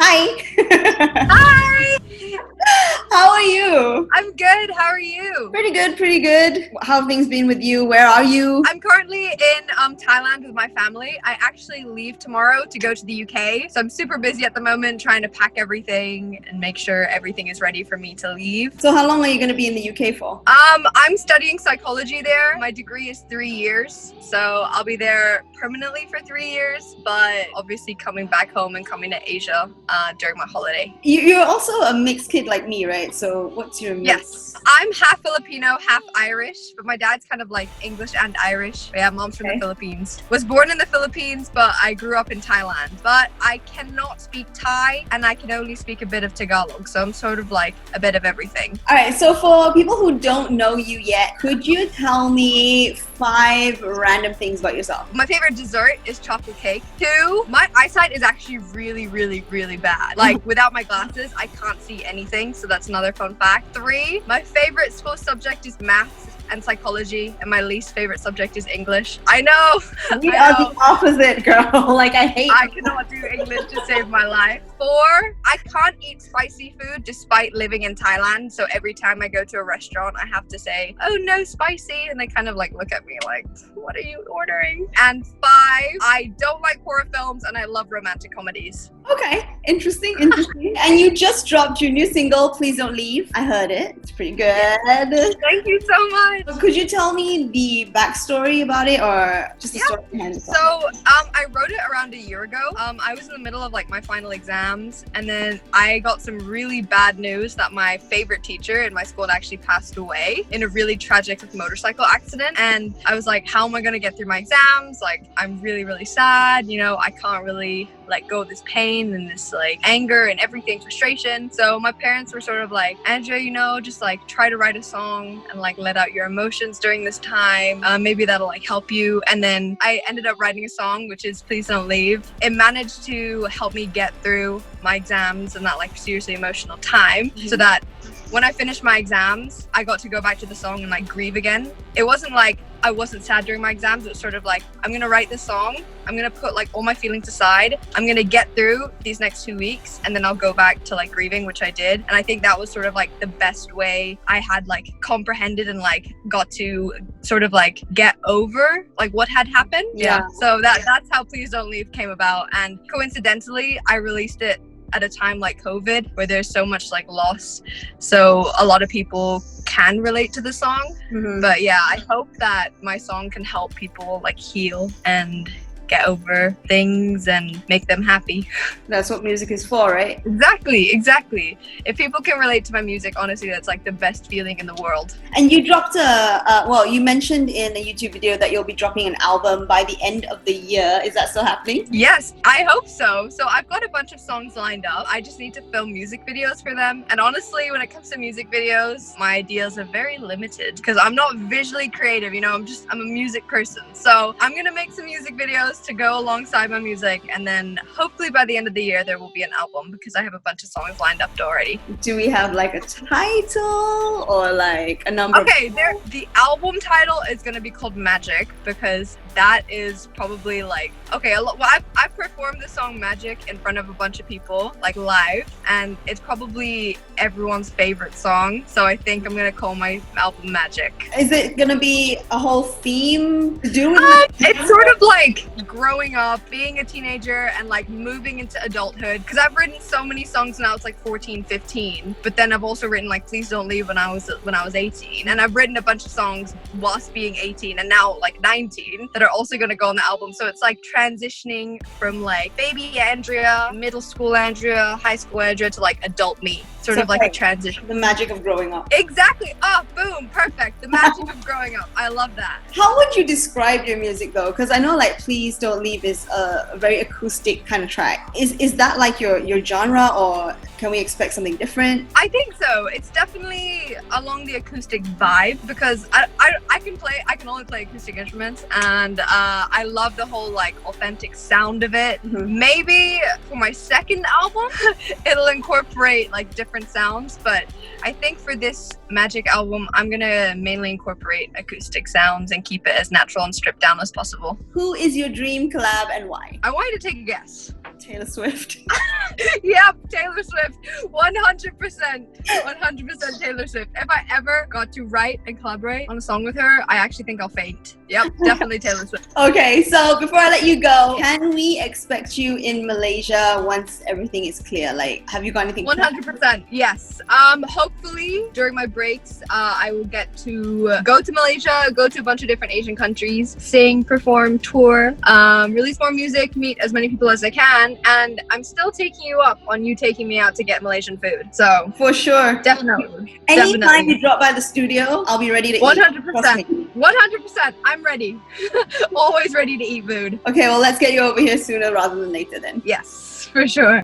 Hi. Hi! How are you? I'm good. How are you? Pretty good, pretty good. How have things been with you? Where are you? I'm currently in Thailand with my family. I actually leave tomorrow to go to the UK. So I'm super busy at the moment trying to pack everything and make sure everything is ready for me to leave. So how long are you going to be in the UK for? I'm studying psychology there. My degree is 3 years. So I'll be there permanently for 3 years, but obviously coming back home and coming to Asia during my holiday. You're also a mixed kid like me, right? So what's your mix? Yes, I'm half Filipino, half Irish, but my dad's kind of like English and Irish. But yeah, mom's from the Philippines. Was born in the Philippines, but I grew up in Thailand. But I cannot speak Thai, and I can only speak a bit of Tagalog, so I'm sort of like a bit of everything. All right, so for people who don't know you yet, could you tell me 5 random things about yourself? My favorite dessert is chocolate cake. 2, my eyesight is actually really, really, really bad. Like without my glasses, I can't see anything, so that's another fun fact. 3, my favorite school subject is maths and psychology, and my least favorite subject is English. I know. We are the opposite, girl. Like I cannot do English to save my life. 4, I can't eat spicy food despite living in Thailand. So every time I go to a restaurant, I have to say, "Oh, no spicy," and they kind of like look at me like, "What are you ordering?" And 5, I don't like horror films and I love romantic comedies. Okay, interesting. And you just dropped your new single, Please Don't Leave. I heard it. It's pretty good. Thank you so much. Could you tell me the backstory about it, or just the story behind the song? So, I wrote it around a year ago. I was in the middle of like my final exams, and then I got some really bad news that my favorite teacher in my school had actually passed away in a really tragic motorcycle accident. And I was like, how am I gonna get through my exams? Like, I'm really, really sad. You know, I can't really let go of this pain and this like anger and everything, frustration. So my parents were sort of like, Andrea, you know, just like try to write a song and like let out your emotions during this time. Maybe that'll like help you. And then I ended up writing a song, which is Please Don't Leave. It managed to help me get through my exams and that like seriously emotional time, so that when I finished my exams, I got to go back to the song and like grieve again. It wasn't like I wasn't sad during my exams. It was sort of like, I'm gonna write this song. I'm gonna put like all my feelings aside. I'm gonna get through these next 2 weeks, and then I'll go back to like grieving, which I did. And I think that was sort of like the best way I had like comprehended and like got to sort of like get over like what had happened. Yeah. So that's how Please Don't Leave came about. And coincidentally, I released it at a time like COVID, where there's so much like loss, so a lot of people can relate to the song. But yeah, I hope that my song can help people like heal and get over things and make them happy. That's what music is for, right? Exactly. If people can relate to my music, honestly, that's like the best feeling in the world. And you dropped you mentioned in a YouTube video that you'll be dropping an album by the end of the year. Is that still happening? Yes, I hope so. So I've got a bunch of songs lined up. I just need to film music videos for them. And honestly, when it comes to music videos, my ideas are very limited because I'm not visually creative, you know, I'm a music person. So I'm gonna make some music videos to go alongside my music, and then hopefully by the end of the year there will be an album, because I have a bunch of songs lined up already. Do we have like a title or like a number? Okay, the album title is going to be called Magic, because that is probably like, okay, I've performed the song Magic in front of a bunch of people like live, and it's probably everyone's favorite song, so I think I'm going to call my album Magic. Is it going to be a whole theme to do with it's sort of like growing up, being a teenager, and like moving into adulthood, because I've written so many songs when I was like 14, 15, but then I've also written like Please Don't Leave when I was 18, and I've written a bunch of songs whilst being 18 and now like 19 that are also going to go on the album. So it's like transitioning from like baby Andrea, middle school Andrea, high school Andrea to like adult me, sort of like a transition. The magic of growing up. Exactly. Oh, boom, perfect. The magic of growing up. I love that. How would you describe your music though? Because I know like Please Don't Leave is a very acoustic kind of track. Is that like your genre, or can we expect something different? I think so. It's definitely along the acoustic vibe, because I can only play acoustic instruments, and I love the whole like authentic sound of it. Maybe for my second album it'll incorporate like different sounds, but I think for this Magic album I'm gonna mainly incorporate acoustic sounds and keep it as natural and stripped down as possible. Who is your dream collab and why? I want you to take a guess. Taylor Swift. Yeah, Taylor Swift. 100% Taylor Swift. If I ever got to write and collaborate on a song with her, I actually think I'll faint. Yep, definitely Taylor Swift. Okay, so before I let you go, can we expect you in Malaysia once everything is clear? Like, have you got anything? 100%, yes. Hopefully during my breaks, I will get to go to Malaysia, go to a bunch of different Asian countries, sing, perform, tour, release more music, meet as many people as I can, and I'm still taking you up on you taking me out to get Malaysian food. So For sure. definitely. Anytime you drop by the studio, I'll be ready to eat. 100%. 100%. I'm ready. Always ready to eat food. Okay, well, let's get you over here sooner rather than later then. Yes, for sure.